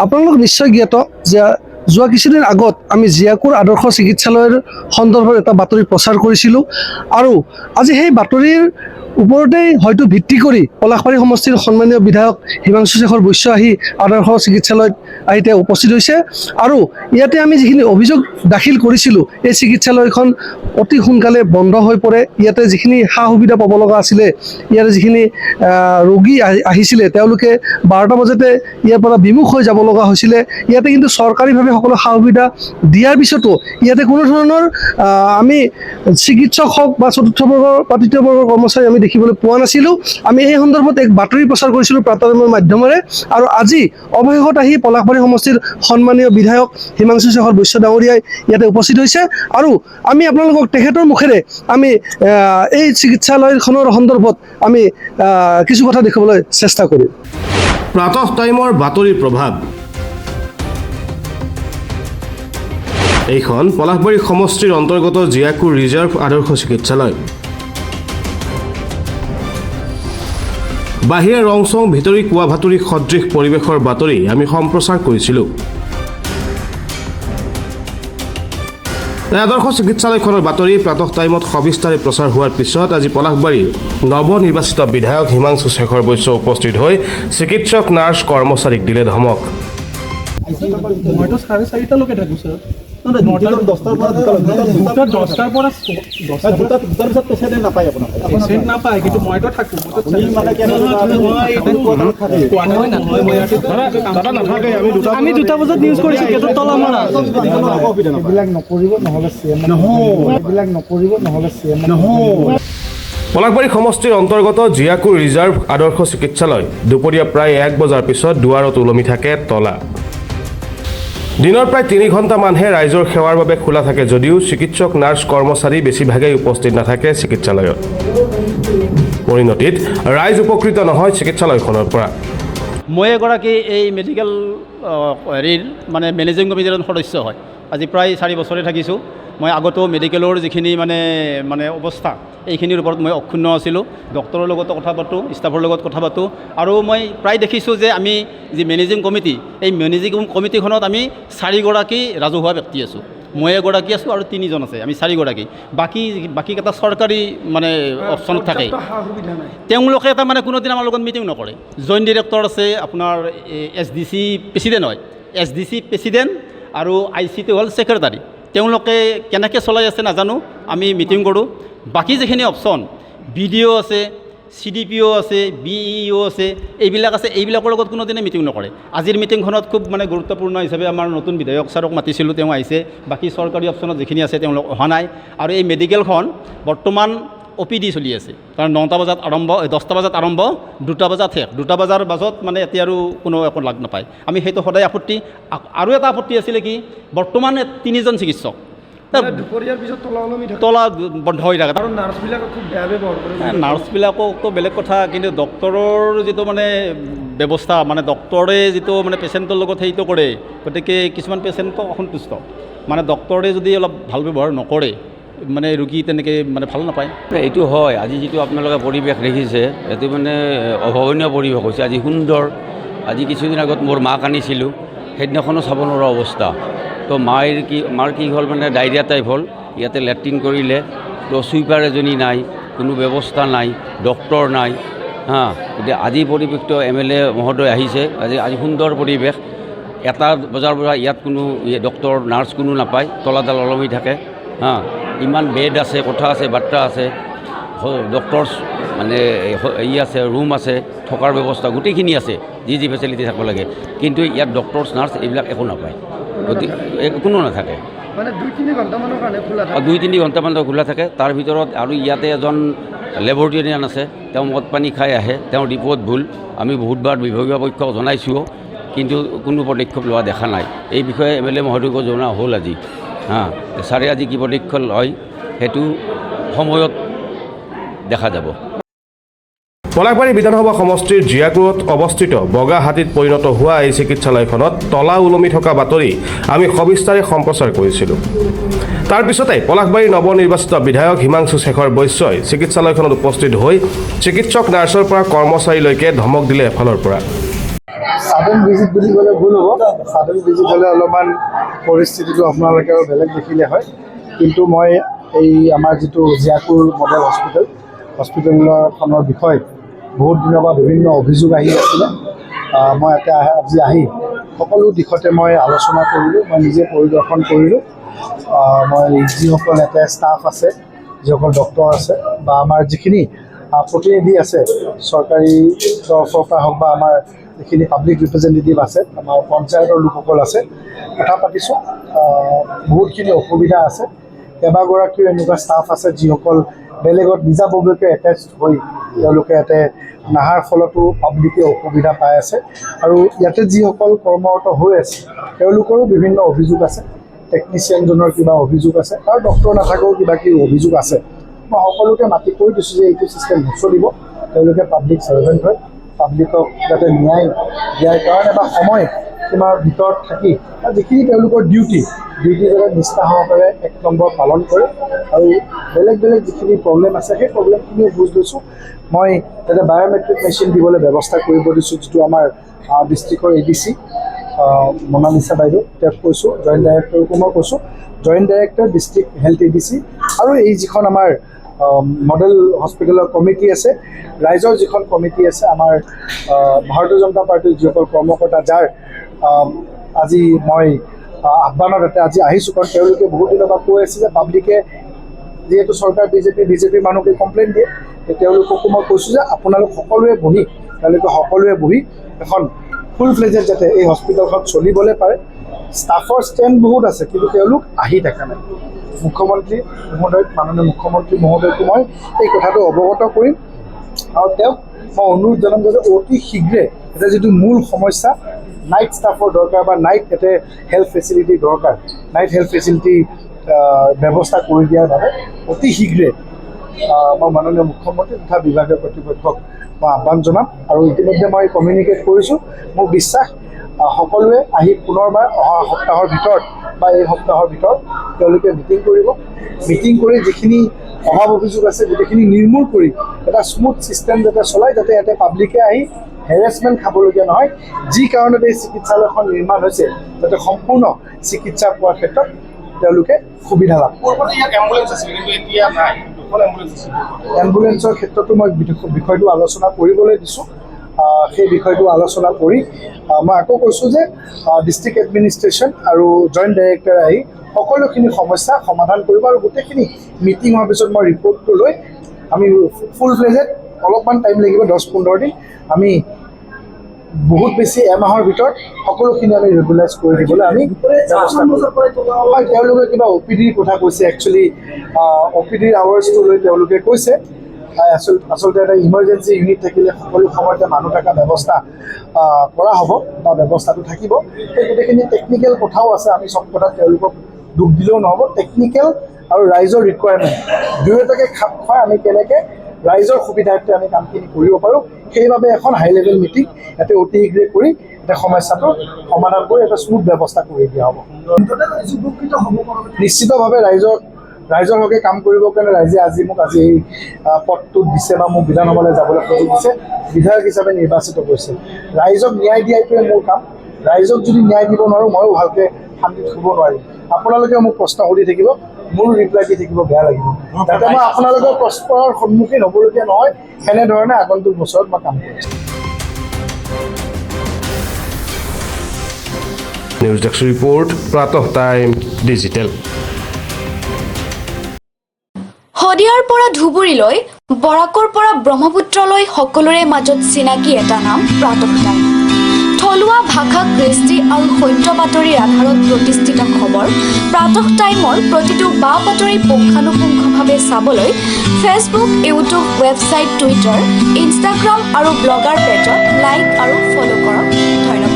আপোনালোক নিশ্চয় জ্ঞাত যে যোৱা কিছুদিন আগত আমি জিয়াকুৰ আদৰ্শ চিকিৎসালয়ৰ সন্দৰ্ভত এটা বাতৰি প্ৰচাৰ কৰিছিলোঁ আৰু আজি সেই বাতৰিৰ ওপৰতেই হয়তো ভিত্তি কৰি পলাশবাৰী সমষ্টিৰ সন্মানীয় বিধায়ক হিমাংশু শেখৰ বৈশ্য আহি আদৰ্শ চিকিৎসালয়ত আহি তেওঁ উপস্থিত হৈছে আৰু ইয়াতে আমি যিখিনি অভিযোগ দাখিল কৰিছিলোঁ এই চিকিৎসালয়খন অতি সোনকালে বন্ধ হৈ পৰে। ইয়াতে যিখিনি সা সুবিধা পাব লগা আছিলে, ইয়াতে যিখিনি ৰোগী আহিছিলে তেওঁলোকে 12টা বজাতে ইয়াৰ পৰা বিমুখ হৈ যাব লগা হৈছিলে। ইয়াতে কিন্তু চৰকাৰীভাৱে সকলো সা সুবিধা দিয়াৰ পিছতো ইয়াতে কোনো ধৰণৰ আমি চিকিৎসক হওক বা চতুৰ্থ বৰ্গৰ বা তৃতীয় বৰ্গৰ কৰ্মচাৰী আমি দেখিবলৈ পোৱা নাছিলোঁ। আমি এই সন্দৰ্ভত এক বাতৰি প্ৰচাৰ কৰিছিলোঁ প্ৰাতঃৰামৰ মাধ্যমেৰে আৰু আজি অৱশেষত আহি পলাশবাৰী সমষ্টিৰ সন্মানীয় বিধায়ক হিমাংশু শেখৰ বৈশ্য ডাঙৰীয়াই ইয়াতে উপস্থিত হৈছে আৰু আমি আপোনালোকক তেখেতৰ মুখেৰে আমি এই চিকিৎসালয়খনৰ সন্দৰ্ভত আমি কিছু কথা দেখাবলৈ চেষ্টা কৰিম। প্ৰাতঃ টাইমৰ বাতৰিৰ প্ৰভাৱ। এইখন পলাশবাৰী সমষ্টিৰ অন্তৰ্গত জিয়াকুৰ ৰিজাৰ্ভ আদৰ্শ চিকিৎসালয়। বাহিৰে ৰংচং ভিতৰি কোৱা ভাতুৰি সদৃশ পৰিৱেশৰ বাতৰি আমি সম্প্ৰচাৰ কৰিছিলোঁ। আদৰ্শ চিকিৎসালয়খনৰ বাতৰি প্ৰাতঃ টাইমত সবিস্তাৰে প্ৰচাৰ হোৱাৰ পিছত আজি পলাশবাৰীৰ নৱনিৰ্বাচিত বিধায়ক হিমাংশু শেখৰ বৈশ্য উপস্থিত হৈ চিকিৎসক নাৰ্ছ কৰ্মচাৰীক দিলে ধমক। মইতো 4:30লৈকে থাকোঁ ছাৰ। 10টাৰ পৰা পেচেণ্ট নাপায় কিন্তু মইতো থাকোঁ। আমি 2টা বজাত নিউজ কৰিছোঁ গেটত তলা মৰা। এইবিলাক নকৰিব নহ'লে চিএম নহয়। পলাশবাৰী সমষ্টিৰ অন্তৰ্গত জিয়াকুৰ ৰিজাৰ্ভ আদৰ্শ চিকিৎসালয় দুপৰীয়া প্ৰায় 1 বজাৰ পিছত দুৱাৰত ওলমি থাকে তলা। দিনৰ প্ৰায় 3 ঘণ্টামানহে ৰাইজৰ সেৱাৰ বাবে খোলা থাকে যদিও চিকিৎসক নাৰ্ছ কৰ্মচাৰী বেছিভাগেই উপস্থিত নাথাকে চিকিৎসালয়ত। পৰিণতিত ৰাইজ উপকৃত নহয় চিকিৎসালয়খনৰ পৰা। মই এগৰাকী এই মেডিকেল মানে মেনেজিং কমিটিৰ সদস্য হয়। আজি প্ৰায় 4 বছৰে থাকিছোঁ। মই আগতেও মেডিকেলৰ যিখিনি মানে অৱস্থা এইখিনিৰ ওপৰত মই অক্ষুণ্ণ আছিলোঁ। ডক্টৰৰ লগতো কথা পাতোঁ, ষ্টাফৰ লগত কথা পাতোঁ আৰু মই প্ৰায় দেখিছোঁ যে আমি যি মেনেজিং কমিটি, এই মেনেজিং কমিটিখনত আমি 4গৰাকী ৰাজহুৱা ব্যক্তি আছোঁ। মই এগৰাকী আছোঁ আৰু 3জন আছে, আমি 4গৰাকী। বাকীকেইটা চৰকাৰী মানে অপশ্যনত থাকে। তেওঁলোকে এটা মানে কোনোদিন আমাৰ লগত মিটিং নকৰে। জইণ্ট ডিৰেক্টৰ আছে, আপোনাৰ SDC প্ৰেচিডেণ্ট হয়, SDC প্ৰেচিডেণ্ট আৰু ICT হ'ল ছেক্ৰেটাৰী। তেওঁলোকে কেনেকৈ চলাই আছে নাজানো, আমি মিটিং কৰোঁ। বাকী যিখিনি অপশ্যন BDO আছে, CDPO আছে, BEO আছে, এইবিলাক আছে, এইবিলাকৰ লগত কোনোদিনে মিটিং নকৰে। আজিৰ মিটিংখনত খুব মানে গুৰুত্বপূৰ্ণ হিচাপে আমাৰ নতুন বিধায়ক ছাৰক মাতিছিলোঁ, তেওঁ আহিছে। বাকী চৰকাৰী অপশ্যনত যিখিনি আছে তেওঁলোক অহা নাই। আৰু এই মেডিকেলখন বৰ্তমান OPD চলি আছে, কাৰণ 9টা বজাত আৰম্ভ, 10টা বজাত আৰম্ভ, 2টা বজাত শেষ। 2টা বজাৰ বাজত মানে এতিয়া আৰু কোনো একো লাগ নাপায়। আমি সেইটো সদায় আপত্তি। আৰু এটা আপত্তি আছিলে কি, বৰ্তমান 3জন চিকিৎসক দুপৰীয়াৰ পিছত তলা বন্ধ হৈ থাকে। আৰু নাৰ্ছবিলাকক খুব বেয়া ব্যৱহাৰ কৰে। নাৰ্ছবিলাকতো বেলেগ কথা, কিন্তু ডক্টৰৰ যিটো মানে ব্যৱস্থা, মানে ডক্টৰে যিটো মানে পেচেণ্টৰ লগত সেইটো কৰে, গতিকে কিছুমান পেচেণ্টক অসন্তুষ্ট। মানে ডক্টৰে যদি অলপ ভাল ব্যৱহাৰ নকৰে, মানে ৰোগী তেনেকৈ মানে ভাল নাপায়। এইটো হয়, আজি যিটো আপোনালোকে পৰিৱেশ দেখিছে এইটো মানে অভাৱনীয় পৰিৱেশ হৈছে। আজি সুন্দৰ, আজি কিছুদিন আগত মোৰ মাক আনিছিলোঁ, সেইদিনাখনো চাব নোৱাৰা অৱস্থা। তো মাৰ কি হ'ল মানে ডায়েৰিয়া টাইপ হ'ল। ইয়াতে লেট্ৰিন কৰিলে, তো চুইপাৰ এজনী নাই, কোনো ব্যৱস্থা নাই, ডক্টৰ নাই। গতিকে আজি পৰিৱেশটো MLA মহোদয় আহিছে, আজি সুন্দৰ পৰিৱেশ। 1টা বজাৰ পৰা ইয়াত কোনো ডক্টৰ নাৰ্ছ কোনো নাপায়, তলাডাল ওলমি থাকে। ইমান বেড আছে, কোঠা আছে, বাট্টা আছে, ডক্টৰছ মানে আছে, ৰুম আছে, থকাৰ ব্যৱস্থা গোটেইখিনি আছে, যি ফেচিলিটি থাকিব লাগে। কিন্তু ইয়াত ডক্টৰছ নাৰ্ছ এইবিলাক একো নাপায়, গতিকে কোনো নাথাকে। মানে 2-3 ঘণ্টামানৰ কাৰণে খোলা থাকে। 2-3 ঘণ্টামান খোলা থাকে। তাৰ ভিতৰত আৰু ইয়াতে এজন লেবৰেটৰিয়ান আছে, তেওঁ মদ পানী খাই আহে, তেওঁৰ ৰিপৰ্ট ভুল। আমি বহুতবাৰ বিভাগীয় পক্ষক জনাইছোঁ, কিন্তু কোনো পদক্ষেপ লোৱা দেখা নাই। এই বিষয়ে MLA মহোদয়কো জনোৱা হ'ল আজি। ছাৰে আজি কি পদক্ষেপ লয় সেইটো সময়ত দেখা যাব। পলাশবাৰী বিধানসভা সমষ্টিৰ জিয়াকুৰত অৱস্থিত বগাহাতীত পৰিণত হোৱা এই চিকিৎসালয়খনত তলা ওলমি থকা বাতৰি আমি সবিস্তাৰে সম্প্ৰচাৰ কৰিছিলোঁ। তাৰ পিছতে পলাশবাৰীৰ নৱনিৰ্বাচিত বিধায়ক হিমাংশু শেখৰ বৈশ্যই চিকিৎসালয়খনত উপস্থিত হৈ চিকিৎসক নাৰ্ছৰ পৰা কৰ্মচাৰীলৈকে ধমক দিলে এফালৰ পৰা। ছাডেন ভিজিট বুলি ক'লে ভুল হ'ব। ছাডেন ভিজিট হ'লে অলপমান পৰিস্থিতিটো আপোনালোকে আৰু বেলেগ দেখিলে হয়। কিন্তু মই এই আমাৰ যিটো জিয়াকুৰ মডেল হস্পিটেলখনৰ বিষয়ে বহুত দিনৰ পৰা বিভিন্ন অভিযোগ আহি আছিলে। মই ইয়াতে আজি আহি সকলো দিশতে মই আলোচনা কৰিলোঁ, মই নিজে পৰিদৰ্শন কৰিলোঁ। মই যিসকল ইয়াতে ষ্টাফ আছে, যিসকল ডক্টৰ আছে বা আমাৰ যিখিনি প্ৰতিনিধি আছে চৰকাৰী তৰফৰ পৰা হওক বা আমাৰ যিখিনি পাব্লিক ৰিপ্ৰেজেণ্টেটিভ আছে, আমাৰ পঞ্চায়তৰ লোকসকল আছে, কথা পাতিছোঁ। বহুতখিনি অসুবিধা আছে। কেইবাগৰাকীও এনেকুৱা ষ্টাফ আছে যিসকল বেলেগত নিজাববীয়াকৈ এটেচ হৈ তেওঁলোকে ইয়াতে নাহাৰ ফলতো পাব্লিকে অসুবিধা পাই আছে। আৰু ইয়াতে যিসকল কৰ্মৰত হৈ আছে তেওঁলোকৰো বিভিন্ন অভিযোগ আছে। টেকনিচিয়ানজনৰ কিবা অভিযোগ আছে আৰু ডক্টৰ নাথাকেও কিবা কিবি অভিযোগ আছে। মই সকলোকে মাতি কৈ দিছোঁ যে এইটো ছিষ্টেম নচলিব। তেওঁলোকে পাব্লিক ছাৰ্ভেণ্ট হয়, পাব্লিকক যাতে ন্যায় দিয়াৰ কাৰণে বা সময় সীমাৰ ভিতৰত থাকি যিখিনি তেওঁলোকৰ ডিউটি যাতে নিষ্ঠা সহকাৰে 1 নম্বৰ পালন কৰে। আৰু বেলেগ বেলেগ যিখিনি প্ৰব্লেম আছে সেই প্ৰব্লেমখিনিও বুজ লৈছোঁ। মই যাতে বায়'মেট্ৰিক মেচিন দিবলৈ ব্যৱস্থা কৰিব দিছোঁ, যিটো আমাৰ ডিষ্ট্ৰিক্টৰ ADC মনালিছা বাইদেউ, তেওঁক কৈছোঁ। জইণ্ট ডাইৰেক্টৰকো মই কৈছোঁ। Joint director, district health ADC আৰু এই যিখন আমাৰ মডেল হস্পিটেলৰ কমিটি আছে, ৰাইজৰ যিখন কমিটি আছে, আমাৰ ভাৰতীয় জনতা পাৰ্টীৰ যিসকল কৰ্মকৰ্তা, যাৰ আজি মই আহ্বানত আজি আহিছোঁ। কাৰণ তেওঁলোকে বহুত দিনৰ পৰা কৈ আছে যে পাব্লিকে যিহেতু চৰকাৰ বিজেপিৰ মানুহকে কমপ্লেইন দিয়ে, তেওঁলোককো মই কৈছোঁ যে আপোনালোক সকলোৱে বহি এখন ফুল ফ্লেজেড যাতে এই হস্পিটেলখন চলিবলৈ পাৰে। ষ্টাফৰ ষ্ট্ৰেংথ বহুত আছে, কিন্তু তেওঁলোক আহি থকা নাই। মাননীয় মুখ্যমন্ত্ৰী মহোদয়কো মই এই কথাটো অৱগত কৰিম আৰু তেওঁক মই অনুৰোধ জনাম যে অতি শীঘ্ৰে এটা যিটো মূল সমস্যা, নাইট ষ্টাফৰ দৰকাৰ বা নাইট ইয়াতে হেল্থ ফেচিলিটি দৰকাৰ, নাইট হেল্থ ফেচিলিটি ব্যৱস্থা কৰি দিয়াৰ বাবে অতি শীঘ্ৰে মই মাননীয় মুখ্যমন্ত্ৰী তথা বিভাগীয় কৰ্তৃপক্ষক মই আহ্বান জনাম। আৰু ইতিমধ্যে মই কমিউনিকেট কৰিছোঁ। মোৰ বিশ্বাস সকলোৱে আহি পুনৰবাৰ অহা সপ্তাহৰ ভিতৰত বা এই সপ্তাহৰ ভিতৰত তেওঁলোকে মিটিং কৰি যিখিনি অভাৱ অভিযোগ আছে গোটেইখিনি নিৰ্মূল কৰি এটা স্মুথ ছিষ্টেম যাতে চলায়, যাতে ইয়াতে পাব্লিকে আহি হেৰেছমেণ্ট খাবলগীয়া নহয়। যি কাৰণতে এই চিকিৎসালয়খন নিৰ্মাণ হৈছে যাতে সম্পূৰ্ণ চিকিৎসা পোৱাৰ ক্ষেত্ৰত তেওঁলোকে সুবিধা লাভ কৰে। এম্বুলেঞ্চৰ ক্ষেত্ৰতো মই বিষয়টো আলোচনা কৰিবলৈ দিছোঁ। সেই বিষয়টো আলোচনা কৰি মই আকৌ কৈছোঁ যে ডিষ্ট্ৰিক্ট এডমিনিষ্ট্ৰেশ্যন আৰু জইণ্ট ডাইৰেক্টৰ আহি সকলোখিনি সমস্যা সমাধান কৰিব। আৰু গোটেইখিনি মিটিং হোৱাৰ পিছত মই ৰিপৰ্টটো লৈ আমি ফুল ফ্লেজেড, অলপমান টাইম লাগিব 10-15 দিন, আমি বহুত বেছি এমাহৰ ভিতৰত সকলোখিনি আমি ৰেগুলাইজ কৰি দিবলৈ আমি ব্যৱস্থা কৰিম। হয়, তেওঁলোকে কিবা OPDৰ কথা কৈছে। একচুৱেলি OPDৰ আৱাৰ্ছটো লৈ তেওঁলোকে কৈছে আচলতে এটা ইমাৰ্জেঞ্চি ইউনিট থাকিলে সকলো সময়তে মানুহ থকা ব্যৱস্থা কৰা হ'ব বা ব্যৱস্থাটো থাকিব। সেই গোটেইখিনি টেকনিকেল কথাও আছে। আমি চব কথা তেওঁলোকক দুখ দিলেও নহ'ব। টেকনিকেল আৰু ৰাইজৰ ৰিকুৱাৰমেণ্ট দুয়োটাকে খাপ খুৱাই আমি কেনেকৈ ৰাইজৰ সুবিধাৰ্থে আমি কামখিনি কৰিব পাৰোঁ, সেইবাবে এখন হাই লেভেল মিটিং ইয়াতে অতি শীঘ্ৰে কৰি এটা সমস্যাটো সমাধান কৰি এটা স্মুথ ব্যৱস্থা কৰি দিয়া হ'ব। নিশ্চিতভাৱে ৰাইজৰ হকে কাম কৰিবৰ কাৰণে ৰাইজে মোক আজি এই পদটো দিছে বা মোক বিধানসভালৈ যাবলৈ সুযোগ দিছে, বিধায়ক হিচাপে নিৰ্বাচিত কৰিছে। ৰাইজক ন্যায় দিয়াটোৱে মোৰ কাম। ৰাইজক যদি ন্যায় দিব নোৱাৰোঁ, ময়ো ভালকৈ শান্তিত শুব নোৱাৰিম। আপোনালোকে মোক প্ৰশ্ন সুধি থাকিব, মোৰ ৰিপ্লাই দি থাকিব, বেয়া লাগিব। যাতে মই আপোনালোকৰ প্ৰশ্নৰ সন্মুখীন হ'বলগীয়া নহয়, সেনেধৰণে আগন্তুক বছৰত মই কাম কৰিম। নিউজ ডেস্ক ৰিপৰ্ট, প্ৰাতঃ টাইম ডিজিটেল। শদিয়াৰ পৰা ধুবুৰীলৈ, বৰাকৰ পৰা ব্ৰহ্মপুত্ৰলৈ সকলোৰে মাজত চিনাকি এটা নাম প্ৰাতঃ টাইম। থলুৱা ভাষা, কৃষ্টি আৰু সত্য বাতৰিৰ আধাৰত প্ৰতিষ্ঠিত খবৰ প্ৰাতঃ টাইমৰ প্ৰতিটো বা বাতৰি পুংখানুপুংখভাৱে চাবলৈ Facebook, YouTube, website, Twitter, Instagram আৰু ব্লগাৰ পেজত লাইক আৰু ফ'ল' কৰক। ধন্যবাদ।